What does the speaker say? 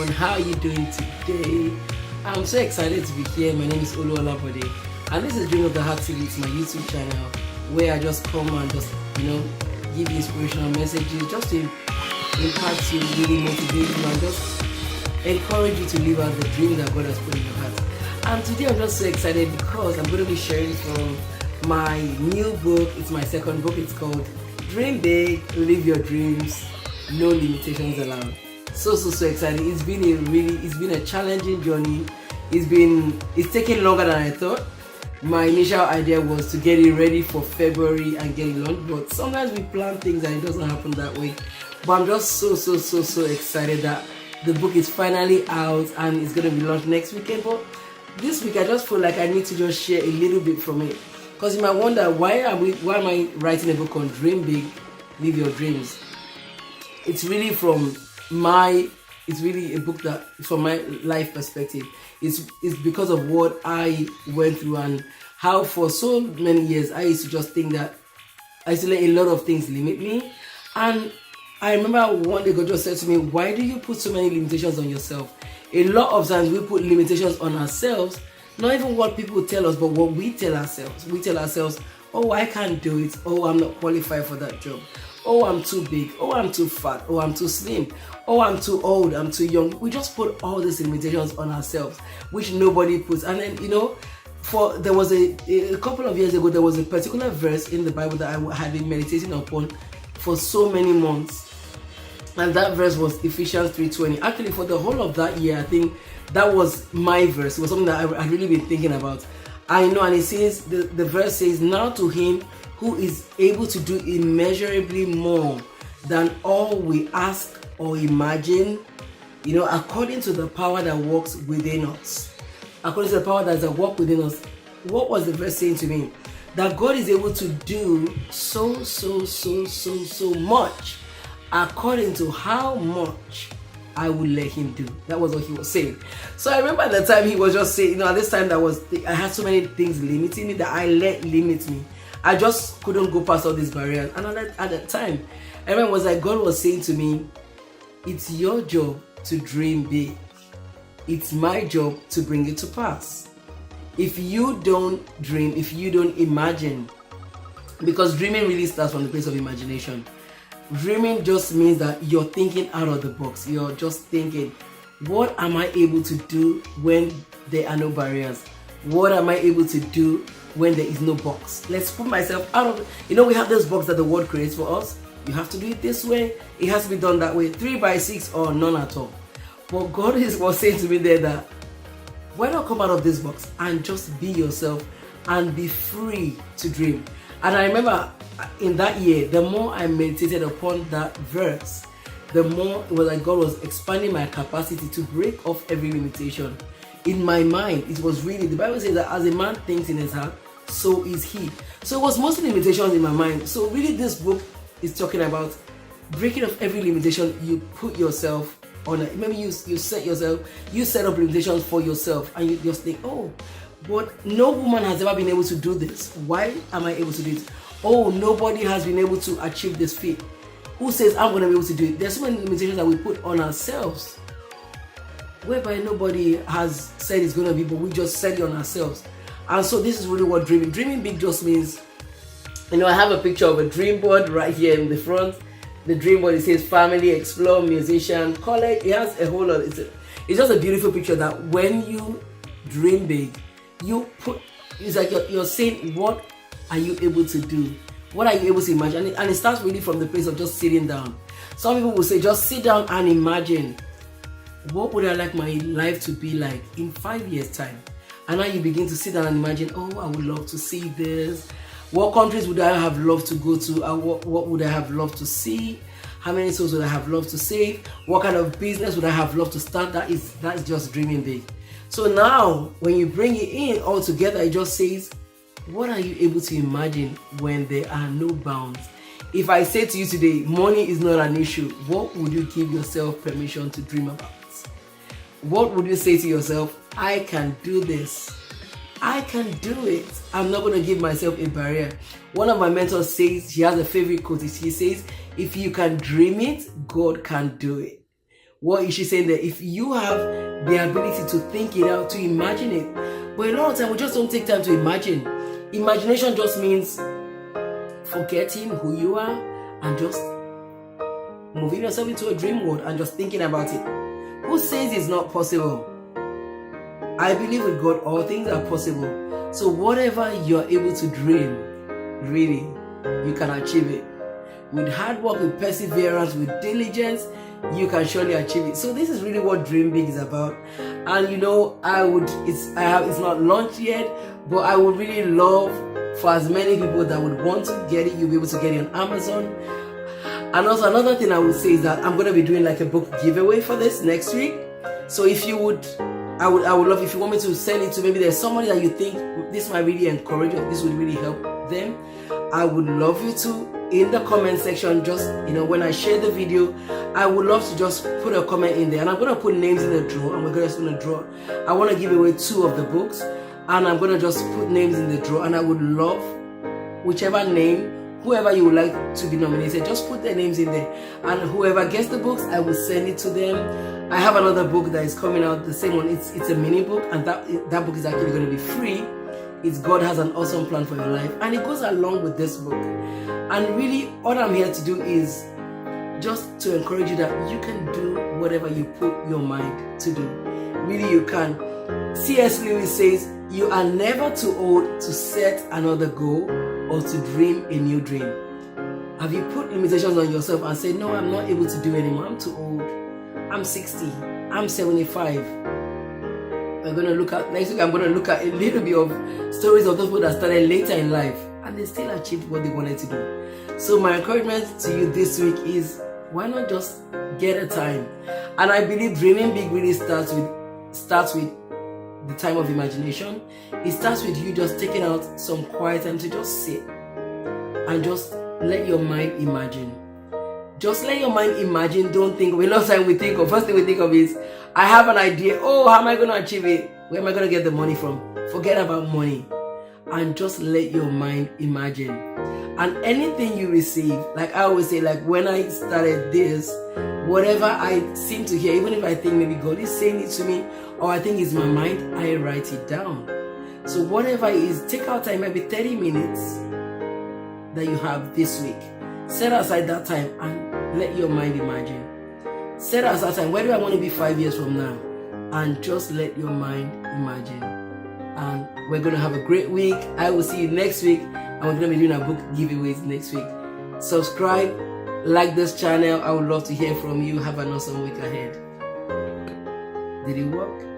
everyone, how are you doing today? I'm so excited to be here. My name is Olabode and this is Dream of the Heart TV. It's my YouTube channel where I just come and just give you inspirational messages just to impact you, really motivate you and just encourage you to live out the dream that God has put in your heart. And today I'm just so excited because I'm going to be sharing from my new book. It's my second book. It's called Dream Big, Live Your Dreams, No Limitations Allowed. So excited. It's been a challenging journey. It's taken longer than I thought. My initial idea was to get it ready for February and get it launched, but sometimes we plan things and it doesn't happen that way. But I'm just so excited that the book is finally out and it's going to be launched next weekend. But this week I just feel like I need to just share a little bit from it, because you might wonder why am I writing a book on Dream Big, Live Your Dreams. It's really a book that from my life perspective. It's because of what I went through and how for so many years I used to just think that I used to let a lot of things limit me. And I remember one day God just said to me, why do you put so many limitations on yourself? A lot of times we put limitations on ourselves, not even what people tell us, but what we tell ourselves. We tell ourselves, oh, I can't do it. Oh, I'm not qualified for that job. Oh, I'm too big. Oh, I'm too fat. Oh, I'm too slim. Oh, I'm too old. I'm too young. We just put all these limitations on ourselves, which nobody puts. And then, there was a couple of years ago, there was a particular verse in the Bible that I had been meditating upon for so many months. And that verse was Ephesians 3:20. Actually, for the whole of that year, I think that was my verse. It was something that I'd really been thinking about. I know, and it says, the verse says, now to him who is able to do immeasurably more than all we ask or imagine, according to the power that works within us. According to the power that is at work within us. What was the verse saying to me? That God is able to do so much according to how much I would let him do. That was what he was saying. So I remember at the time he was just saying, at this time I had so many things limiting me that I let limit me. I just couldn't go past all these barriers. And at that time, I remember it was like God was saying to me, it's your job to dream big. It's my job to bring it to pass. If you don't dream, if you don't imagine, because dreaming really starts from the place of imagination. Dreaming just means that you're thinking out of the box. You're just thinking, what am I able to do when there are no barriers? What am I able to do when there is no box? Let's put myself out of it. We have this box that the world creates for us. You have to do it this way. It has to be done that way. 3x6 or none at all. But God was saying to me there that, why not come out of this box and just be yourself and be free to dream? And I remember in that year, the more I meditated upon that verse, the more it was like God was expanding my capacity to break off every limitation. In my mind, it was really, the Bible says that as a man thinks in his heart, so is he. So it was mostly limitations in my mind. So really this book is talking about breaking off every limitation you put yourself on. Maybe you set up limitations for yourself and you just think, oh, but no woman has ever been able to do this. Why am I able to do it? Oh, nobody has been able to achieve this feat. Who says I'm going to be able to do it? There's so many limitations that we put on ourselves, whereby nobody has said it's going to be, but we just set it on ourselves. And so this is really what dreaming big just means. I have a picture of a dream board right here in the front. The dream board, it says family, explore, musician, college. It has a whole lot. It's just a beautiful picture that when you dream big, it's like you're saying, what are you able to do? What are you able to imagine? And it starts really from the place of just sitting down. Some people will say, just sit down and imagine, what would I like my life to be like in 5 years' time? And now you begin to sit down and imagine, oh, I would love to see this. What countries would I have loved to go to? What would I have loved to see? How many souls would I have loved to save? What kind of business would I have loved to start? That's just dreaming big. So now, when you bring it in all together, it just says, what are you able to imagine when there are no bounds? If I say to you today, money is not an issue, what would you give yourself permission to dream about? What would you say to yourself? I can do this. I can do it. I'm not going to give myself a barrier. One of my mentors says, she has a favorite quote. He says, if you can dream it, God can do it. what is she saying there? If you have the ability to think it out, to imagine it. But a lot of time we just don't take time to imagine. Imagination just means forgetting who you are and just moving yourself into a dream world and just thinking about it. Who says it's not possible? I believe with God all things are possible. So whatever you're able to dream, really, you can achieve it. With hard work, with perseverance, with diligence, you can surely achieve it. So this is really what Dream Big is about. And you know, it's not launched yet, but I would really love for as many people that would want to get it, you'll be able to get it on Amazon. And also another thing I would say is that I'm going to be doing like a book giveaway for this next week. So if you would, I would love if you want me to send it to, maybe there's somebody that you think this might really encourage or this would really help them. I would love you to, in the comment section, just, you know, when I share the video, I would love to just put a comment in there, and I'm going to put names in the draw, and we're just going to draw. I want to give away 2 of the books, and I'm going to just put names in the draw, and I would love whichever name, whoever you would like to be nominated, just put their names in there, and whoever gets the books, I will send it to them. I have another book that is coming out, the same one. It's a mini book, and that book is actually going to be free. It's God Has an Awesome Plan for Your Life, and it goes along with this book. And really, all I'm here to do is just to encourage you that you can do whatever you put your mind to do. Really, you can. C.S. Lewis says, you are never too old to set another goal or to dream a new dream. Have you put limitations on yourself and said, no, I'm not able to do anymore, I'm too old, I'm 60, I'm 75. We're going to look at, next week I'm going to look at a little bit of stories of those people that started later in life and they still achieved what they wanted to do. So my encouragement to you this week is, why not just get a time? And I believe dreaming big really starts with the time of imagination. It starts with you just taking out some quiet time to just sit and just let your mind imagine. Just let your mind imagine. Don't think. A lot of time we think of, first thing we think of is, I have an idea. Oh, how am I going to achieve it? Where am I going to get the money from? Forget about money and just let your mind imagine. And anything you receive, like I always say, like when I started this, whatever I seem to hear, even if I think maybe God is saying it to me or I think it's my mind, I write it down. So whatever it is, take out time, maybe 30 minutes that you have this week. Set aside that time and let your mind imagine. Set aside time. Where do I want to be 5 years from now? And just let your mind imagine. And we're going to have a great week. I will see you next week. And we're going to be doing our book giveaways next week. Subscribe, like this channel. I would love to hear from you. Have an awesome week ahead. Did it work?